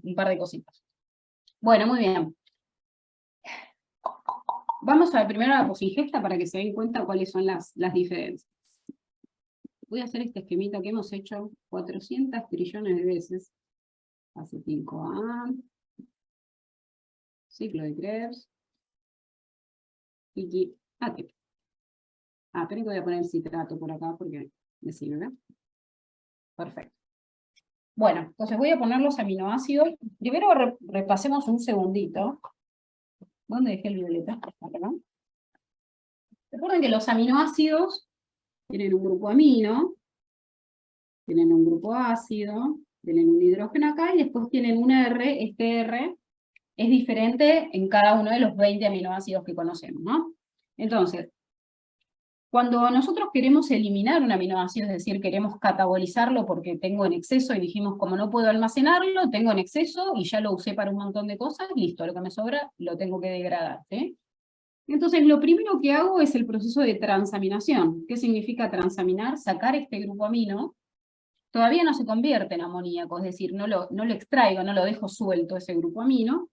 un par de cositas. Bueno, muy bien. Vamos a ver primero la posingesta para que se den cuenta cuáles son las diferencias. Voy a hacer este esquemita que hemos hecho 400 trillones de veces. Acetil-CoA, ciclo de Krebs, y ATP. Pero voy a poner el citrato por acá porque me sirve. Perfecto. Bueno, entonces voy a poner los aminoácidos. Primero repasemos un segundito. ¿Dónde dejé el violeta? Acá, ¿no? Recuerden que los aminoácidos tienen un grupo amino, tienen un grupo ácido, tienen un hidrógeno acá y después tienen un R. Este R es diferente en cada uno de los 20 aminoácidos que conocemos, ¿no? Entonces, cuando nosotros queremos eliminar un aminoácido, es decir, queremos catabolizarlo porque tengo en exceso y dijimos, como no puedo almacenarlo, tengo en exceso y ya lo usé para un montón de cosas, listo, lo que me sobra lo tengo que degradar, ¿sí? Entonces, lo primero que hago es el proceso de transaminación. ¿Qué significa transaminar? Sacar este grupo amino. Todavía no se convierte en amoníaco, es decir, no lo extraigo, no lo dejo suelto ese grupo amino,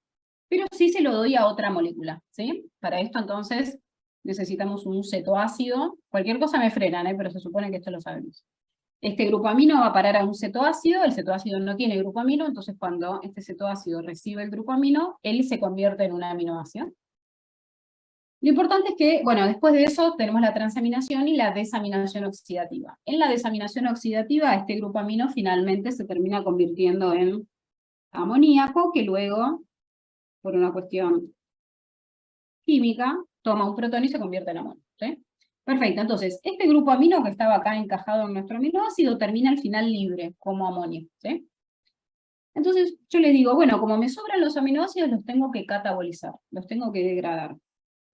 pero sí se lo doy a otra molécula, ¿sí? Para esto, entonces, necesitamos un cetoácido. Cualquier cosa me frenan, pero se supone que esto lo sabemos. Este grupo amino va a parar a un cetoácido, el cetoácido no tiene grupo amino, entonces cuando este cetoácido recibe el grupo amino, él se convierte en un aminoácido. Lo importante es que, bueno, después de eso tenemos la transaminación y la desaminación oxidativa. En la desaminación oxidativa, este grupo amino finalmente se termina convirtiendo en amoníaco, que luego, por una cuestión química, toma un protón y se convierte en amonio, ¿sí? Perfecto, entonces, este grupo amino que estaba acá encajado en nuestro aminoácido termina al final libre, como amonio, ¿sí? Entonces, yo les digo, bueno, como me sobran los aminoácidos, los tengo que catabolizar, los tengo que degradar.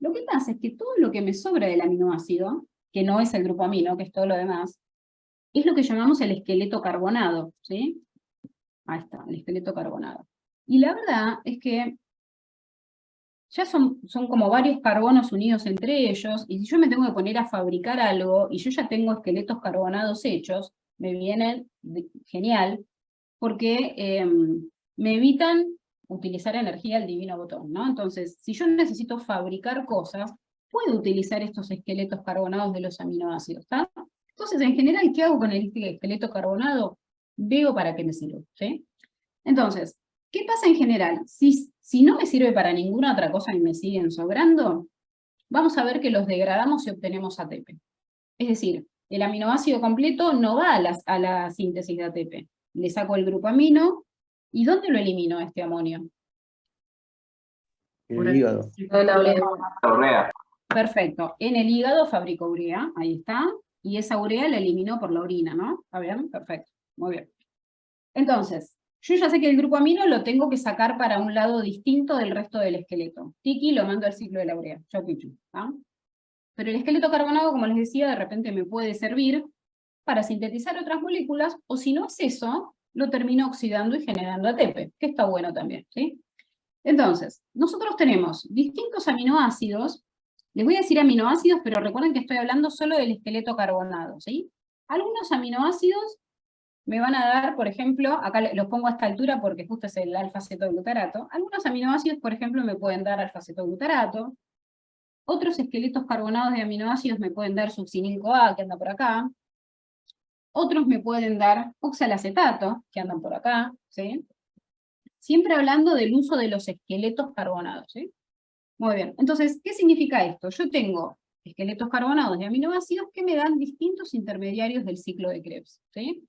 Lo que pasa es que todo lo que me sobra del aminoácido, que no es el grupo amino, que es todo lo demás, es lo que llamamos el esqueleto carbonado, ¿sí? Ahí está, el esqueleto carbonado. Y la verdad es que ya son como varios carbonos unidos entre ellos, y si yo me tengo que poner a fabricar algo, y yo ya tengo esqueletos carbonados hechos, me vienen genial, porque me evitan utilizar energía al divino botón, ¿no? Entonces, si yo necesito fabricar cosas, puedo utilizar estos esqueletos carbonados de los aminoácidos, ¿está? Entonces, en general, ¿qué hago con el esqueleto carbonado? Veo para qué me sirve, ¿sí? Entonces, ¿qué pasa en general? Si no me sirve para ninguna otra cosa y me siguen sobrando, vamos a ver que los degradamos y obtenemos ATP. Es decir, el aminoácido completo no va a la síntesis de ATP. Le saco el grupo amino, ¿y dónde lo elimino este amonio? En el hígado. La urea. Perfecto. En el hígado fabrico urea, ahí está, y esa urea la elimino por la orina, ¿no? ¿Está bien? Perfecto. Muy bien. Entonces, yo ya sé que el grupo amino lo tengo que sacar para un lado distinto del resto del esqueleto. Tiki lo mando al ciclo de la urea, yo pichu, ¿tá? Pero el esqueleto carbonado, como les decía, de repente me puede servir para sintetizar otras moléculas, o si no es eso, lo termino oxidando y generando ATP, que está bueno también, ¿sí? Entonces, nosotros tenemos distintos aminoácidos. Les voy a decir aminoácidos, pero recuerden que estoy hablando solo del esqueleto carbonado, ¿sí? Algunos aminoácidos me van a dar, por ejemplo, acá los pongo a esta altura porque justo es el alfa-cetoglutarato. Algunos aminoácidos, por ejemplo, me pueden dar alfa-cetoglutarato. Otros esqueletos carbonados de aminoácidos me pueden dar succinil-CoA, que anda por acá. Otros me pueden dar oxalacetato, que andan por acá, ¿sí? Siempre hablando del uso de los esqueletos carbonados, ¿sí? Muy bien, entonces, ¿qué significa esto? Yo tengo esqueletos carbonados de aminoácidos que me dan distintos intermediarios del ciclo de Krebs, ¿sí?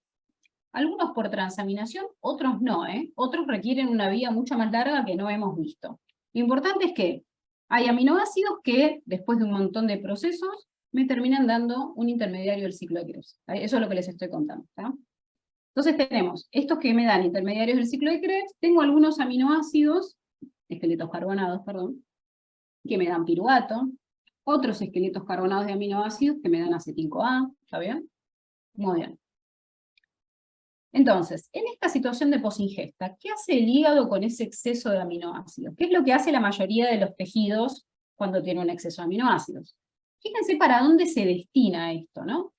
Algunos por transaminación, otros no, ¿eh? Otros requieren una vía mucho más larga que no hemos visto. Lo importante es que hay aminoácidos que, después de un montón de procesos, me terminan dando un intermediario del ciclo de Krebs. Eso es lo que les estoy contando, ¿tá? Entonces tenemos estos que me dan intermediarios del ciclo de Krebs, tengo algunos aminoácidos, esqueletos carbonados, perdón, que me dan piruvato, otros esqueletos carbonados de aminoácidos que me dan acetil-CoA, ¿está bien? Muy bien. Entonces, en esta situación de posingesta, ¿qué hace el hígado con ese exceso de aminoácidos? ¿Qué es lo que hace la mayoría de los tejidos cuando tiene un exceso de aminoácidos? Fíjense para dónde se destina esto, ¿no?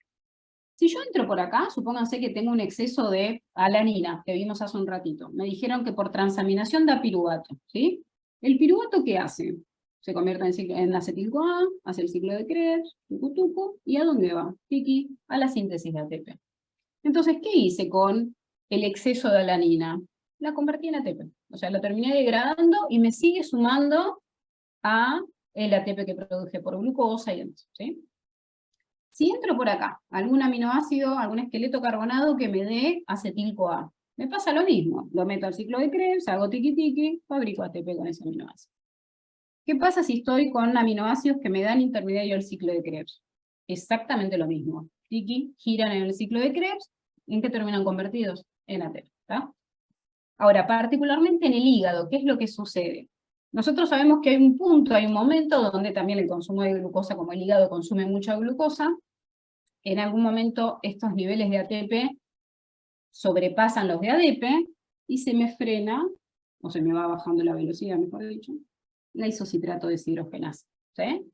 Si yo entro por acá, supónganse que tengo un exceso de alanina, que vimos hace un ratito. Me dijeron que por transaminación da piruvato, ¿sí? ¿El piruvato qué hace? Se convierte en acetil-CoA, hace el ciclo de Krebs, tucu, ¿y a dónde va? Tiki, a la síntesis de ATP. Entonces, ¿qué hice con el exceso de alanina? La convertí en ATP. O sea, la terminé degradando y me sigue sumando a el ATP que produje por glucosa y demás, ¿sí? Si entro por acá, algún aminoácido, algún esqueleto carbonado que me dé acetil-CoA, me pasa lo mismo. Lo meto al ciclo de Krebs, hago tiki-tiki, fabrico ATP con ese aminoácido. ¿Qué pasa si estoy con aminoácidos que me dan intermediario al ciclo de Krebs? Exactamente lo mismo. Tiki, giran en el ciclo de Krebs, ¿en qué terminan convertidos? En ATP, ¿está? Ahora, particularmente en el hígado, ¿qué es lo que sucede? Nosotros sabemos que hay un punto, hay un momento donde también el consumo de glucosa, como el hígado consume mucha glucosa, en algún momento estos niveles de ATP sobrepasan los de ADP y se me frena, o se me va bajando la velocidad, mejor dicho, la isocitrato deshidrogenasa, ¿sí?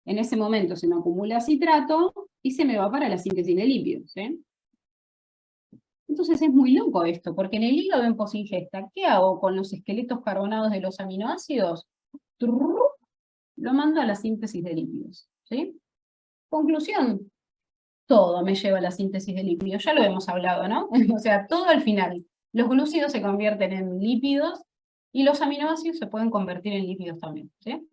En ese momento se me acumula citrato y se me va para la síntesis de lípidos, ¿sí? Entonces es muy loco esto, porque en el hígado en posingesta, ¿qué hago con los esqueletos carbonados de los aminoácidos? Lo mando a la síntesis de lípidos, ¿sí? Conclusión, todo me lleva a la síntesis de lípidos, ya lo hemos hablado, ¿no? O sea, todo al final. Los glúcidos se convierten en lípidos y los aminoácidos se pueden convertir en lípidos también, ¿sí?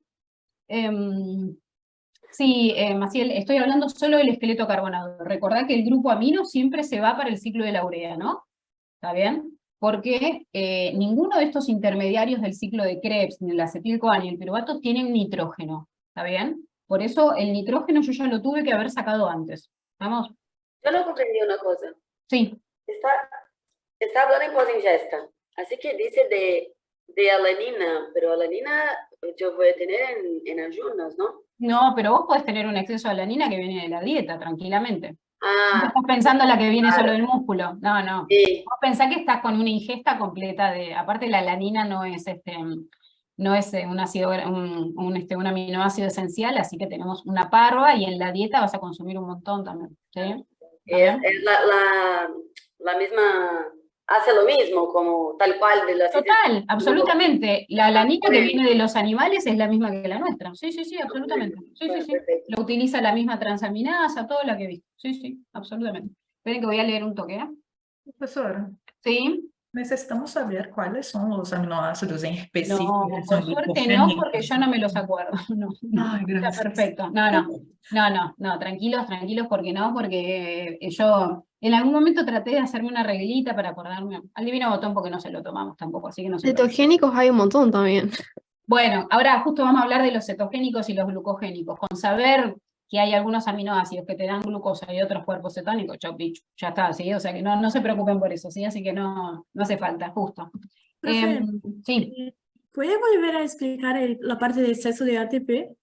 Sí, Maciel, estoy hablando solo del esqueleto carbonado. Recordá que el grupo amino siempre se va para el ciclo de la urea, ¿no? ¿Está bien? Porque ninguno de estos intermediarios del ciclo de Krebs, ni el acetil-CoA ni el piruvato, tienen nitrógeno, ¿está bien? Por eso el nitrógeno yo ya lo tuve que haber sacado antes. ¿Vamos? Yo no comprendí una cosa. Sí. Está hablando en posingesta. Así que dice de alanina, pero alanina yo voy a tener en ayunas, ¿no? No, pero vos podés tener un exceso de alanina que viene de la dieta, tranquilamente. Ah, Estás pensando en la que viene claro. solo del músculo. No, no. Sí. Vos pensás que estás con una ingesta completa de. Aparte, la alanina no es un ácido, un aminoácido esencial, así que tenemos una parva y en la dieta vas a consumir un montón también. ¿Sí? Es la misma, hace lo mismo, como tal cual de la Total, absolutamente. La alanina que viene de los animales es la misma que la nuestra. Sí, sí, sí, absolutamente. Sí, sí, sí. Lo utiliza la misma transaminasa, todo lo que viste. Sí, sí, absolutamente. Esperen que voy a leer un toque, ¿eh? Professora, Sí. necesitamos saber cuáles son los aminoácidos en específico. No, por suerte no, porque yo no me los acuerdo. No, no, Ay, está gracias. perfecto. No, tranquilos, porque no, porque yo en algún momento traté de hacerme una reglita para acordarme. Al divino botón porque no se lo tomamos tampoco, así que no se lo... Cetogénicos hay un montón también. Bueno, ahora justo vamos a hablar de los cetogénicos y los glucogénicos. Con saber que hay algunos aminoácidos que te dan glucosa y otros cuerpos cetónicos, chau pichu, ya está, ¿sí? O sea que no se preocupen por eso, ¿sí? Así que no hace falta, justo. Profe, Sí. ¿puede volver a explicar la parte de exceso de ATP?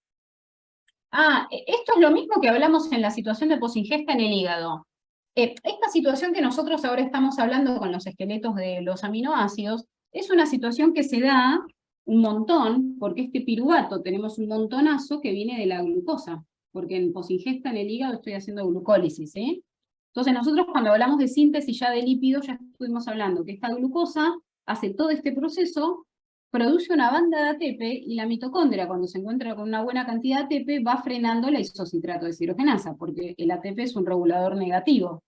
Esto es lo mismo que hablamos en la situación de posingesta en el hígado. Esta situación que nosotros ahora estamos hablando con los esqueletos de los aminoácidos, es una situación que se da un montón, porque este piruvato tenemos un montonazo que viene de la glucosa, porque en posingesta en el hígado estoy haciendo glucólisis, ¿sí? Entonces nosotros cuando hablamos de síntesis ya de lípidos, ya estuvimos hablando que esta glucosa hace todo este proceso, produce una banda de ATP y la mitocondria, cuando se encuentra con una buena cantidad de ATP, va frenando la isocitrato deshidrogenasa, porque el ATP es un regulador negativo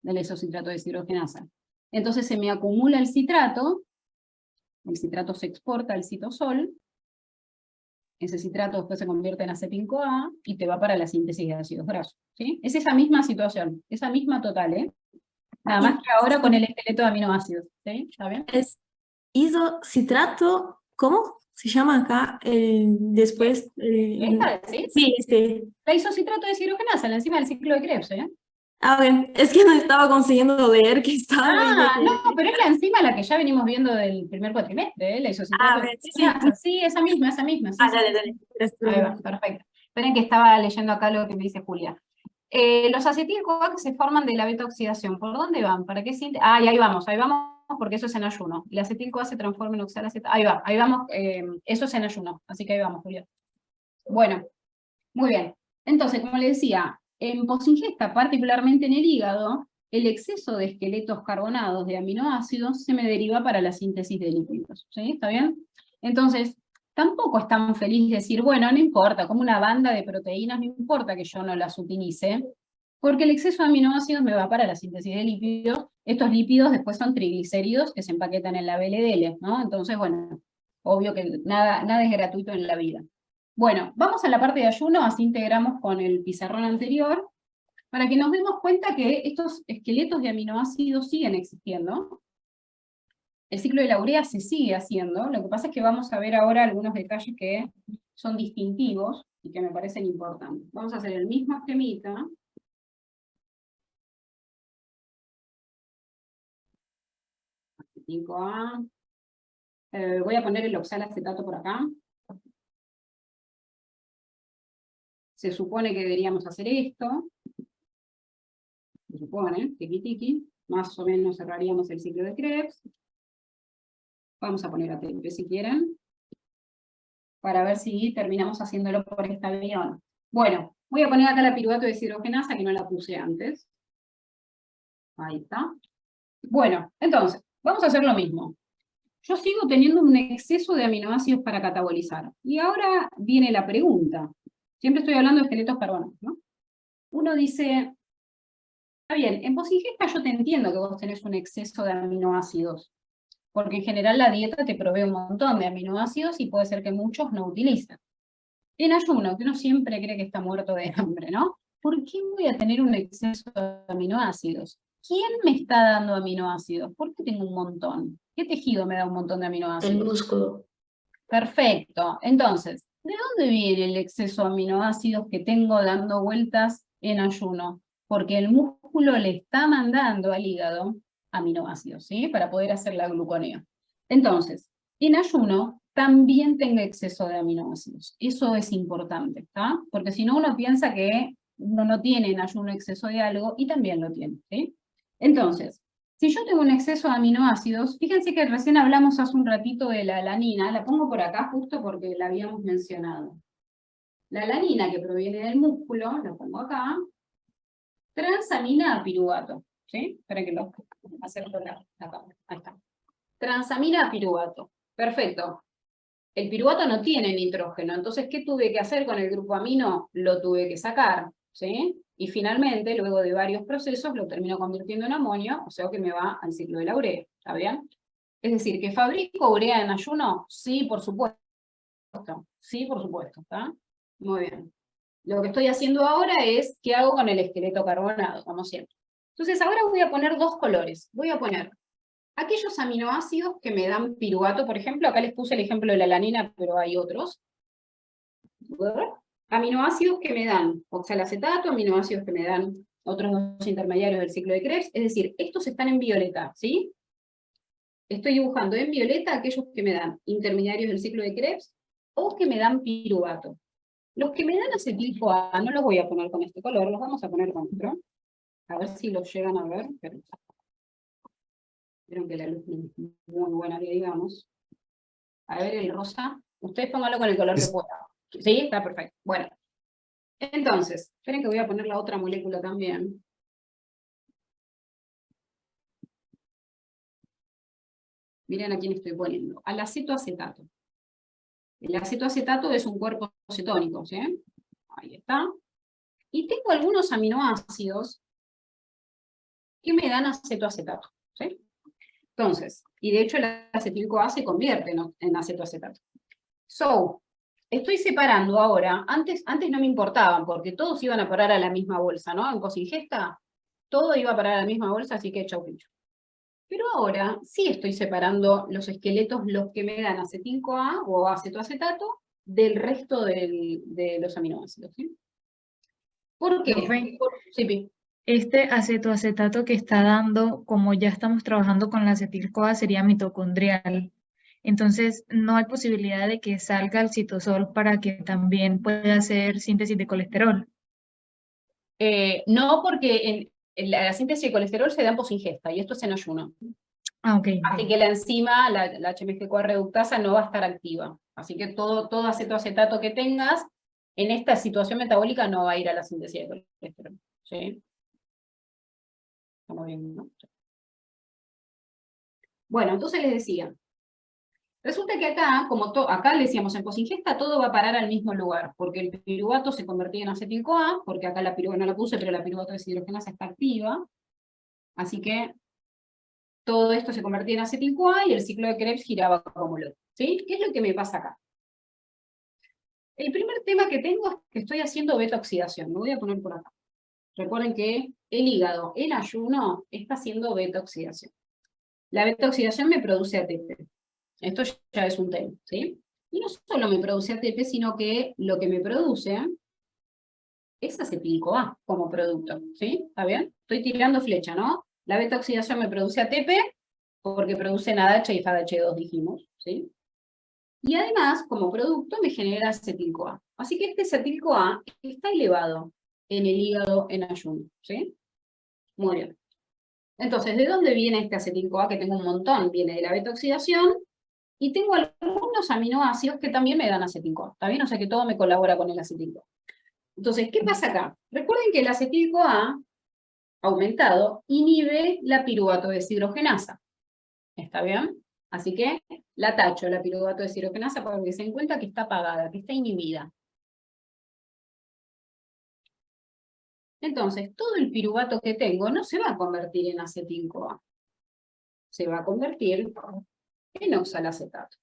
de la isocitrato deshidrogenasa. Entonces se me acumula el citrato se exporta al citosol, ese citrato después se convierte en acetil-CoA y te va para la síntesis de ácidos grasos, ¿sí? Es esa misma situación, esa misma total, ¿eh? Nada más que ahora con el esqueleto de aminoácidos, ¿sí? ¿Está bien? Es isocitrato, ¿cómo se llama acá? Después... ¿Esta decís? Sí, La isocitrato deshidrogenasa, la enzima del ciclo de Krebs, ¿eh? A ver, es que no estaba consiguiendo leer que estaba... No, pero es la enzima la que ya venimos viendo del primer cuatrimestre, ¿eh? La isocitrato deshidrogenasa. Sí, esa misma. Sí, dale. Ahí va, perfecto. Esperen que estaba leyendo acá lo que me dice Julia. Los acetil-CoA que se forman de la beta-oxidación, ¿por dónde van? ¿Para qué síntesis? Y ahí vamos, porque eso es en ayuno. El acetil-CoA se transforma en oxalaceto. Ahí vamos, eso es en ayuno, así que ahí vamos, Julia. Bueno, muy bien. Entonces, como le decía, en posingesta, particularmente en el hígado, el exceso de esqueletos carbonados de aminoácidos se me deriva para la síntesis de lípidos. ¿Sí? ¿Está bien? Entonces, tampoco es tan feliz decir, bueno, no importa, como una banda de proteínas, no importa que yo no las utilice, porque el exceso de aminoácidos me va para la síntesis de lípidos. Estos lípidos después son triglicéridos que se empaquetan en la VLDL, ¿no? Entonces, bueno, obvio que nada es gratuito en la vida. Bueno, vamos a la parte de ayuno, así integramos con el pizarrón anterior, para que nos demos cuenta que estos esqueletos de aminoácidos siguen existiendo. El ciclo de la urea se sigue haciendo, lo que pasa es que vamos a ver ahora algunos detalles que son distintivos y que me parecen importantes. Vamos a hacer el mismo esquemita. A. Voy a poner el oxalacetato por acá. Se supone que deberíamos hacer esto. Se supone, tiki-tiki. Más o menos cerraríamos el ciclo de Krebs. Vamos a poner ATP si quieren, para ver si terminamos haciéndolo por esta vía. Bueno, voy a poner acá la piruvato de deshidrogenasa, que no la puse antes. Ahí está. Bueno, entonces, vamos a hacer lo mismo. Yo sigo teniendo un exceso de aminoácidos para catabolizar. Y ahora viene la pregunta. Siempre estoy hablando de esqueletos carbonados, ¿no? Uno dice, está bien, en posingesta yo te entiendo que vos tenés un exceso de aminoácidos, porque en general la dieta te provee un montón de aminoácidos y puede ser que muchos no utilizan. En ayuno, que uno siempre cree que está muerto de hambre, ¿no? ¿Por qué voy a tener un exceso de aminoácidos? ¿Quién me está dando aminoácidos? ¿Por qué tengo un montón? ¿Qué tejido me da un montón de aminoácidos? El músculo. Perfecto. Entonces, ¿de dónde viene el exceso de aminoácidos que tengo dando vueltas en ayuno? Porque el músculo le está mandando al hígado aminoácidos, ¿sí? Para poder hacer la gluconea. Entonces, en ayuno también tengo exceso de aminoácidos. Eso es importante, ¿está? Porque si no, uno piensa que uno no tiene en ayuno exceso de algo y también lo tiene, ¿sí? Entonces, si yo tengo un exceso de aminoácidos, fíjense que recién hablamos hace un ratito de la alanina, la pongo por acá justo porque la habíamos mencionado. La alanina que proviene del músculo, la pongo acá, transamina a piruvato, ¿sí? Para que lo acerco acá, ahí está. Transamina a piruvato, perfecto. El piruvato no tiene nitrógeno, entonces, ¿qué tuve que hacer con el grupo amino? Lo tuve que sacar, ¿sí? Y finalmente, luego de varios procesos, lo termino convirtiendo en amonio, o sea que me va al ciclo de la urea, ¿está bien? Es decir, ¿que fabrico urea en ayuno? Sí, por supuesto. Sí, por supuesto, ¿está? Muy bien. Lo que estoy haciendo ahora es, ¿qué hago con el esqueleto carbonado? Como siempre. Entonces, ahora voy a poner dos colores. Voy a poner aquellos aminoácidos que me dan piruvato, por ejemplo, acá les puse el ejemplo de la alanina, pero hay otros. Aminoácidos que me dan oxalacetato, aminoácidos que me dan otros dos intermediarios del ciclo de Krebs, es decir, estos están en violeta, ¿sí? Estoy dibujando en violeta aquellos que me dan intermediarios del ciclo de Krebs o que me dan piruvato. Los que me dan acetil-CoA no los voy a poner con este color, los vamos a poner con otro. A ver si los llegan a ver. Vieron que la luz no es muy buena, que digamos. A ver el rosa. Ustedes pónganlo con el color que puedan. ¿Sí? Está perfecto. Bueno. Entonces, esperen que voy a poner la otra molécula también. Miren a quién estoy poniendo. Al acetoacetato. El acetoacetato es un cuerpo cetónico, ¿sí? Ahí está. Y tengo algunos aminoácidos que me dan acetoacetato, ¿sí? Entonces, y de hecho el acetil-CoA se convierte en acetoacetato. So, estoy separando ahora, antes no me importaban, porque todos iban a parar a la misma bolsa, ¿no? En posingesta, todo iba a parar a la misma bolsa, así que chau pincho. Pero ahora sí estoy separando los esqueletos, los que me dan acetil-CoA o acetoacetato, del resto de los aminoácidos, ¿sí? ¿Por qué? Sí, Pi. Este acetoacetato que está dando, como ya estamos trabajando con la acetil-CoA, sería mitocondrial. Entonces, no hay posibilidad de que salga el citosol para que también pueda hacer síntesis de colesterol. No, porque la síntesis de colesterol se da en posingesta, y esto es en ayuno. Ah, ok. Así que la enzima, la HMG-CoA reductasa, no va a estar activa. Así que todo acetoacetato que tengas en esta situación metabólica no va a ir a la síntesis de colesterol. ¿Sí? Estamos bien, ¿no? Bueno, entonces les decía, resulta que acá, como acá le decíamos, en posingesta todo va a parar al mismo lugar, porque el piruvato se convertía en acetil-CoA, porque acá la piruvato no la puse, pero la piruvato deshidrogenasa está activa, así que todo esto se convertía en acetil-CoA y el ciclo de Krebs giraba como loco. ¿Sí? ¿Qué es lo que me pasa acá? El primer tema que tengo es que estoy haciendo beta-oxidación, lo voy a poner por acá. Recuerden que el hígado en ayuno está haciendo beta-oxidación. La beta-oxidación me produce ATP. Esto ya es un tema, ¿sí? Y no solo me produce ATP, sino que lo que me produce es acetil-CoA como producto, ¿sí? ¿Está bien? Estoy tirando flecha, ¿no? La beta-oxidación me produce ATP porque produce NADH y FADH2, dijimos, ¿sí? Y además, como producto, me genera acetil-CoA. Así que este acetil-CoA está elevado en el hígado en ayuno, ¿sí? Muy bien. Entonces, ¿de dónde viene este acetil-CoA? Que tengo un montón. Viene de la beta-oxidación, y tengo algunos aminoácidos que también me dan acetil-CoA, ¿está bien? O sea que todo me colabora con el acetil-CoA. Entonces, ¿qué pasa acá? Recuerden que el acetil-CoA aumentado inhibe la piruvato deshidrogenasa, ¿está bien? Así que la tacho, la piruvato deshidrogenasa, para que se den cuenta que está apagada, que está inhibida. Entonces, todo el piruvato que tengo no se va a convertir en acetil-CoA, se va a convertir en oxalacetato.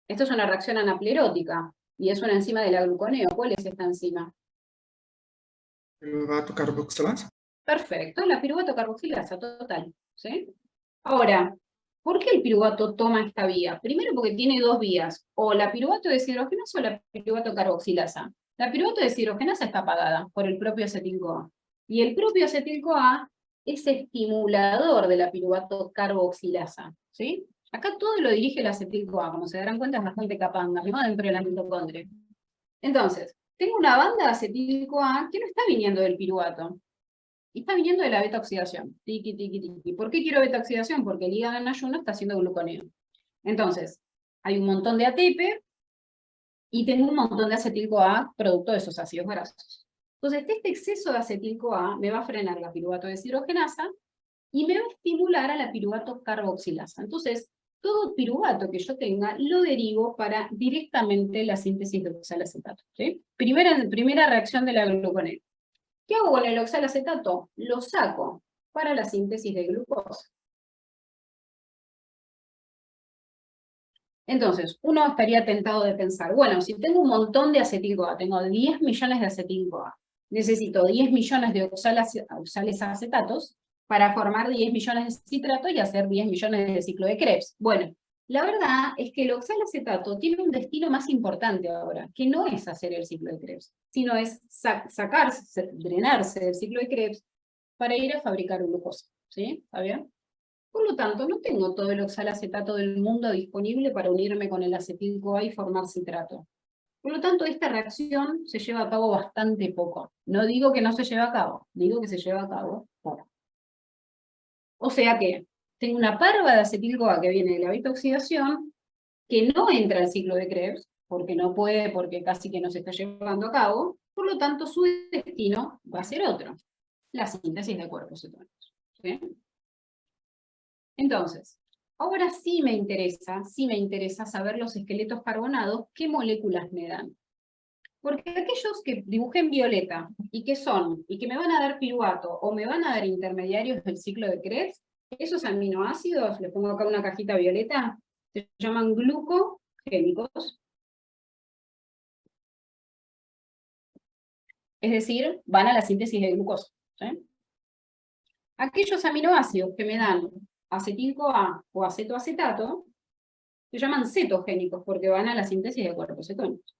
Esto es una reacción anaplerótica, y es una enzima de la gluconeo. ¿Cuál es esta enzima? Piruvato carboxilasa. Perfecto, la piruvato carboxilasa, total. ¿Sí? Ahora, ¿por qué el piruvato toma esta vía? Primero porque tiene dos vías, o la piruvato deshidrogenasa o la piruvato carboxilasa. La piruvato deshidrogenasa está apagada por el propio acetil-CoA. Y el propio acetil-CoA es estimulador de la piruvato carboxilasa. ¿Sí? Acá todo lo dirige el acetil-CoA, como se darán cuenta es bastante capanga, ¿no? Dentro de la mitocondria. Entonces, tengo una banda de acetil-CoA que no está viniendo del piruvato, y está viniendo de la beta-oxidación. Tiki, tiki, tiki. ¿Por qué quiero beta-oxidación? Porque el hígado en ayuno está haciendo gluconeo. Entonces, hay un montón de ATP, y tengo un montón de acetil-CoA producto de esos ácidos grasos. Entonces, este exceso de acetil-CoA me va a frenar la piruvato deshidrogenasa, y me va a estimular a la piruvato carboxilasa. Entonces, todo piruvato que yo tenga, lo derivo para directamente la síntesis de oxalacetato. ¿Sí? Primera reacción de la gluconeo. ¿Qué hago con el oxalacetato? Lo saco para la síntesis de glucosa. Entonces, uno estaría tentado de pensar, bueno, si tengo un montón de acetil-CoA, tengo 10 millones de acetil-CoA, necesito 10 millones de oxales acetatos para formar 10 millones de citratos y hacer 10 millones de ciclo de Krebs. Bueno, la verdad es que el oxalacetato tiene un destino más importante ahora, que no es hacer el ciclo de Krebs, sino es drenarse del ciclo de Krebs para ir a fabricar glucosa. ¿Sí? ¿Está bien? Por lo tanto, no tengo todo el oxalacetato del mundo disponible para unirme con el acetil-CoA y formar citrato. Por lo tanto, esta reacción se lleva a cabo bastante poco. No digo que no se lleve a cabo, digo que se lleva a cabo poco. O sea que tengo una parva de acetil-CoA que viene de la beta-oxidación, que no entra al ciclo de Krebs, porque no puede, porque casi que no se está llevando a cabo, por lo tanto su destino va a ser otro, la síntesis de cuerpos cetónicos. ¿Sí? Entonces, ahora sí me interesa saber los esqueletos carbonados, qué moléculas me dan. Porque aquellos que dibujé en violeta, y que son, y que me van a dar piruvato, o me van a dar intermediarios del ciclo de Krebs, esos aminoácidos, les pongo acá una cajita violeta, se llaman glucogénicos. Es decir, van a la síntesis de glucosa. ¿Sí? Aquellos aminoácidos que me dan acetil-CoA o acetoacetato, se llaman cetogénicos porque van a la síntesis de cuerpos cetónicos.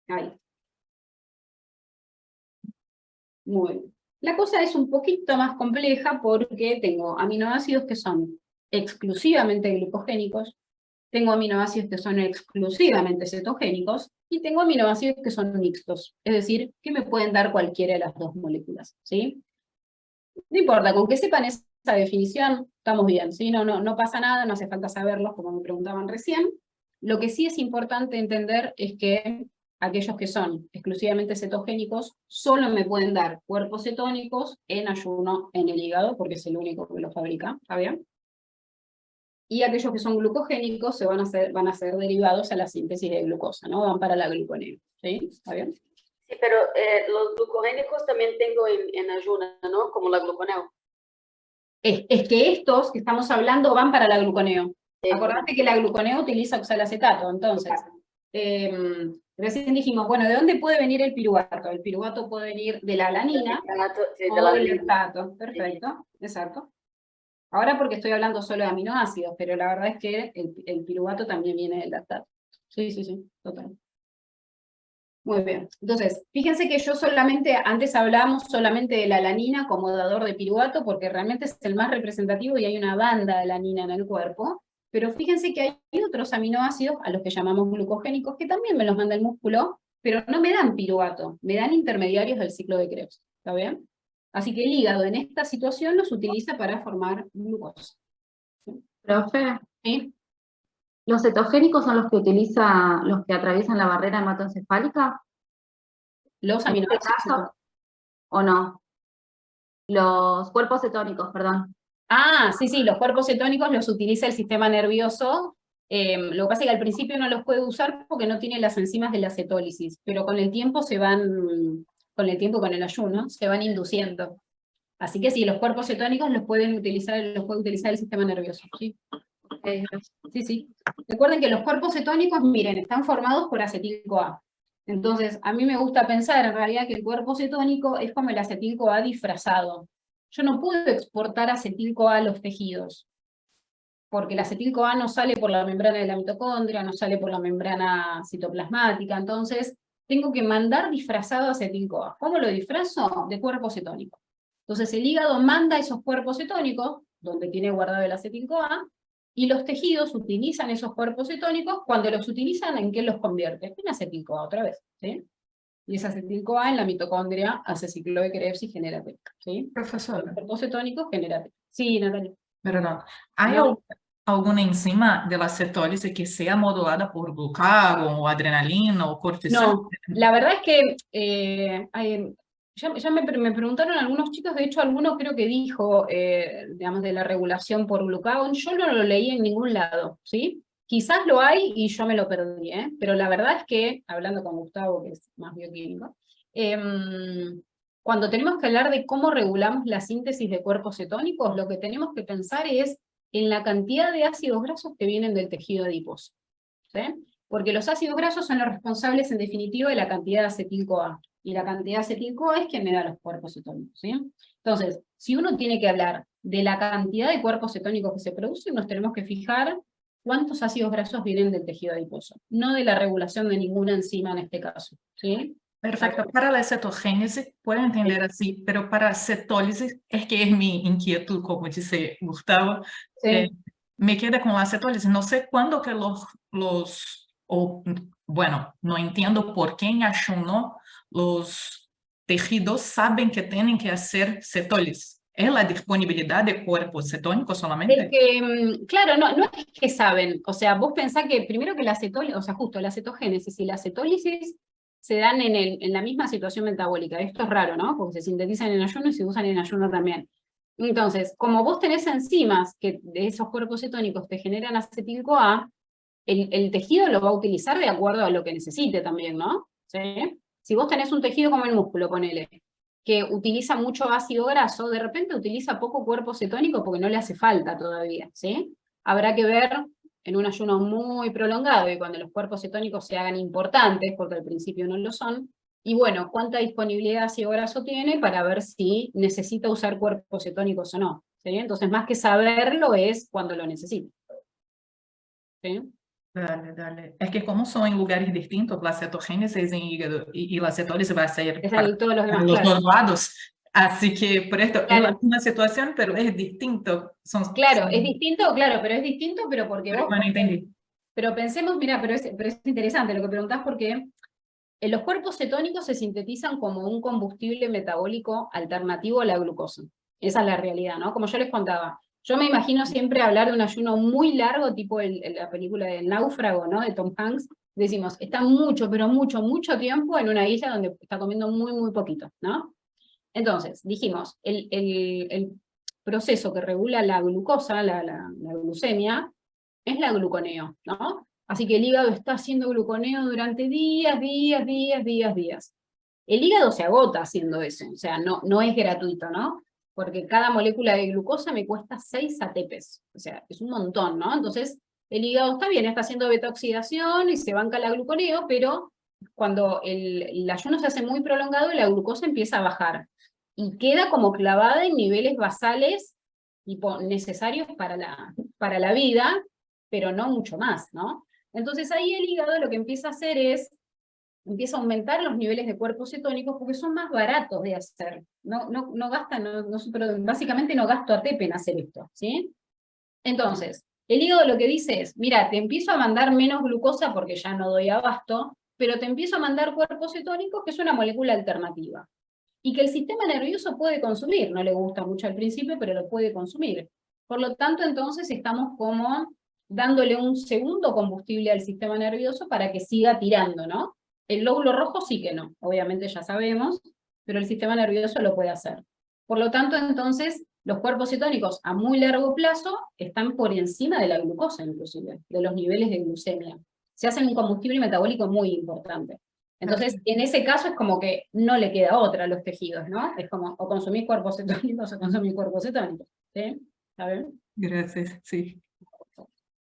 Ahí. Muy bien. La cosa es un poquito más compleja porque tengo aminoácidos que son exclusivamente glucogénicos, tengo aminoácidos que son exclusivamente cetogénicos, y tengo aminoácidos que son mixtos, es decir, que me pueden dar cualquiera de las dos moléculas, ¿sí? No importa, con que sepan esas esa definición, estamos bien, ¿sí? No pasa nada, no hace falta saberlos, como me preguntaban recién. Lo que sí es importante entender es que aquellos que son exclusivamente cetogénicos solo me pueden dar cuerpos cetónicos en ayuno en el hígado, porque es el único que los fabrica, ¿está bien? Y aquellos que son glucogénicos van a ser derivados a la síntesis de glucosa, ¿no? Van para la gluconeo, ¿sí? ¿Está bien? Sí, pero los glucogénicos también tengo en ayuno, ¿no? Como la gluconeo. Es que estos que estamos hablando van para la gluconeo. Sí. Acordate que la gluconeo utiliza oxalacetato, entonces, recién dijimos, bueno, ¿de dónde puede venir el piruvato? El piruvato puede venir de la alanina Sí, de o la del alanina. lactato, perfecto, exacto. Ahora porque estoy hablando solo de aminoácidos, pero la verdad es que el piruvato también viene del lactato. Sí, total. Muy bien, entonces, fíjense que yo antes hablábamos solamente de la alanina como dador de piruvato, porque realmente es el más representativo y hay una banda de alanina en el cuerpo, pero fíjense que hay otros aminoácidos, a los que llamamos glucogénicos, que también me los manda el músculo, pero no me dan piruvato, me dan intermediarios del ciclo de Krebs, ¿está bien? Así que el hígado en esta situación los utiliza para formar glucosa. Profe, ¿Sí? ¿los cetogénicos son los que atraviesan la barrera hematoencefálica? Los ¿En este aminoácidos. caso o no? Los cuerpos cetónicos, perdón. Ah, sí, los cuerpos cetónicos los utiliza el sistema nervioso. Lo que pasa es que al principio no los puede usar porque no tiene las enzimas de la cetólisis, pero con el tiempo con el ayuno, se van induciendo. Así que sí, los cuerpos cetónicos los puede utilizar el sistema nervioso. ¿Sí? Sí. Recuerden que los cuerpos cetónicos, miren, están formados por acetil-CoA. Entonces, a mí me gusta pensar en realidad que el cuerpo cetónico es como el acetil-CoA disfrazado. Yo no puedo exportar acetil-CoA a los tejidos, porque el acetil-CoA no sale por la membrana de la mitocondria, no sale por la membrana citoplasmática, entonces tengo que mandar disfrazado acetil-CoA. ¿Cómo lo disfrazo? De cuerpo cetónico. Entonces el hígado manda esos cuerpos cetónicos, donde tiene guardado el acetil-CoA, y los tejidos utilizan esos cuerpos cetónicos. Cuando los utilizan, ¿en qué los convierte? En acetil-CoA otra vez, ¿sí? Y ese acetil-CoA en la mitocondria hace ciclo de Krebs y genera T, ¿sí? Professora, Los cuerpos cetónicos genera T. Sí, Natalia. perdão. Há No. alguma enzima de la cetólise que sea modulada por glucagon, o adrenalina, o cortisol? No, la verdad es que ya me preguntaron algunos chicos, de hecho alguno creo que dijo, digamos, de la regulación por glucagón. Yo no lo leí en ningún lado, ¿sí? Quizás lo hay y yo me lo perdí, pero la verdad es que, hablando con Gustavo, que es más bioquímico, cuando tenemos que hablar de cómo regulamos la síntesis de cuerpos cetónicos, lo que tenemos que pensar es en la cantidad de ácidos grasos que vienen del tejido adiposo, ¿sí? Porque los ácidos grasos son los responsables, en definitiva, de la cantidad de acetil-CoA. Y la cantidad de acetil-CoA es quien me da los cuerpos cetónicos, ¿sí? Entonces, si uno tiene que hablar de la cantidad de cuerpos cetónicos que se producen, nos tenemos que fijar cuántos ácidos grasos vienen del tejido adiposo, no de la regulación de ninguna enzima en este caso, ¿sí? Perfecto. Para la cetogênese, puedo entender así, pero para cetólise, es que es mi inquietud, como dice Gustavo, Sí. me queda con la cetólise. No sé cuándo que bueno, no entiendo por qué en ayuno los tejidos saben que tienen que hacer cetólise. ¿Es la disponibilidad de cuerpos cetónicos solamente? Es que, claro, no es que saben, o sea, vos pensás que primero que la cetólisis, o sea, justo la cetogénesis y la cetólisis se dan en la misma situación metabólica. Esto es raro, ¿no? Porque se sintetizan en ayuno y se usan en ayuno también. Entonces, como vos tenés enzimas que de esos cuerpos cetónicos te generan acetil-CoA, el tejido lo va a utilizar de acuerdo a lo que necesite también, ¿no? ¿Sí? Si vos tenés un tejido como el músculo, ponele, que utiliza mucho ácido graso, de repente utiliza poco cuerpo cetónico porque no le hace falta todavía, ¿sí? Habrá que ver en un ayuno muy prolongado y cuando los cuerpos cetónicos se hagan importantes, porque al principio no lo son, y bueno, cuánta disponibilidad de ácido graso tiene para ver si necesita usar cuerpos cetónicos o no, ¿sí? Entonces, más que saberlo es cuando lo necesita. ¿Sí? Dale. Es que como son en lugares distintos, la cetogénesis es en hígado y la cetólise va a ser Es para todos los demás, los claro. dos lados. Así que por esto es la Claro. misma situación, pero es distinto. Claro, es distinto, pero porque Pero vos... bueno, entendí. Pero pensemos, mira, pero es interesante lo que preguntás porque los cuerpos cetónicos se sintetizan como un combustible metabólico alternativo a la glucosa, Esa es la realidad, ¿no? Como yo les contaba. Yo me imagino siempre hablar de un ayuno muy largo, tipo la película del náufrago, ¿no? De Tom Hanks. Decimos, está mucho, pero mucho, mucho tiempo en una isla donde está comiendo muy, muy poquito, ¿no? Entonces, dijimos, el proceso que regula la glucosa, la glucemia, es la gluconeo, ¿no? Así que el hígado está haciendo gluconeo durante días. El hígado se agota haciendo eso, o sea, no es gratuito, ¿no? Porque cada molécula de glucosa me cuesta 6 ATPs, o sea, es un montón, ¿no? Entonces, el hígado está bien, está haciendo beta-oxidación y se banca la gluconeo, pero cuando el ayuno se hace muy prolongado, la glucosa empieza a bajar y queda como clavada en niveles basales tipo, necesarios para la vida, pero no mucho más, ¿no? Entonces ahí el hígado lo que empieza a hacer es, empieza a aumentar los niveles de cuerpos cetónicos porque son más baratos de hacer. No gastan, pero básicamente no gasto ATP en hacer esto, ¿sí? Entonces, el hígado lo que dice es, mira, te empiezo a mandar menos glucosa porque ya no doy abasto, pero te empiezo a mandar cuerpos cetónicos, que es una molécula alternativa. Y que el sistema nervioso puede consumir, no le gusta mucho al principio, pero lo puede consumir. Por lo tanto, entonces estamos como dándole un segundo combustible al sistema nervioso para que siga tirando, ¿no? El lóbulo rojo sí que no, obviamente ya sabemos, pero el sistema nervioso lo puede hacer. Por lo tanto, entonces, los cuerpos cetónicos a muy largo plazo están por encima de la glucosa, inclusive, de los niveles de glucemia. Se hacen un combustible metabólico muy importante. Entonces, en ese caso es como que no le queda otra a los tejidos, ¿no? Es como, o consumís cuerpos cetónicos o consumís cuerpos cetónicos, ¿sí? ¿Está bien? Gracias, sí.